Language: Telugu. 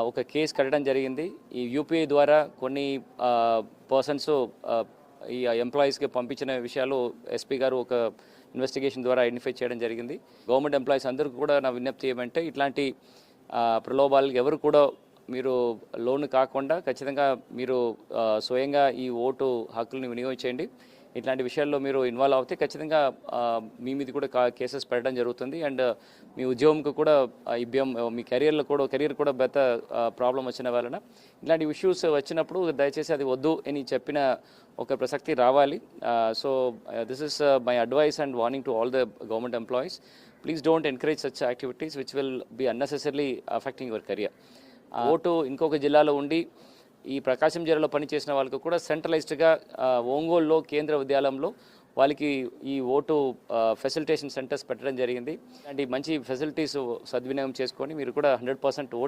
ఒక కేసు కట్టడం జరిగింది. ఈ యూపీఐ ద్వారా కొన్ని పర్సన్స్ ఈ ఎంప్లాయీస్కి పంపించిన విషయాలు ఎస్పీ గారు ఒక ఇన్వెస్టిగేషన్ ద్వారా ఐడెంటిఫై చేయడం జరిగింది. గవర్నమెంట్ ఎంప్లాయీస్ అందరికీ కూడా నా విజ్ఞప్తి ఏమంటే ఇట్లాంటి ప్రలోభాలకు ఎవరు కూడా మీరు లోన్ కాకుండా ఖచ్చితంగా మీరు స్వయంగా ఈ ఓటు హక్కులను వినియోగించండి. ఇట్లాంటి విషయాల్లో మీరు ఇన్వాల్వ్ అవుతే ఖచ్చితంగా మీ మీద కూడా కేసెస్ పెట్టడం జరుగుతుంది. అండ్ మీ ఉద్యోగంకు కూడా మీ కెరీర్ కూడా పెద్ద ప్రాబ్లం వచ్చిన వలన ఇలాంటి ఇష్యూస్ వచ్చినప్పుడు దయచేసి అది వద్దు అని చెప్పిన ఒక ప్రసక్తి రావాలి. So this is my advice and warning to all the government employees. Please don't encourage such activities which will be unnecessarily affecting your career. Vote ఇంకొక జిల్లాలో ఉండి ఈ ప్రకాశం జిల్లాలో పనిచేసిన వాళ్ళకు కూడా సెంట్రలైజ్డ్గా ఒంగోలులో కేంద్ర విద్యాలయంలో వాళ్ళకి ఈ ఓటు ఫెసిలిటేషన్ సెంటర్స్ పెట్టడం జరిగింది. అండ్ ఈ మంచి ఫెసిలిటీస్ సద్వినియోగం చేసుకొని మీరు కూడా 100% ఓటు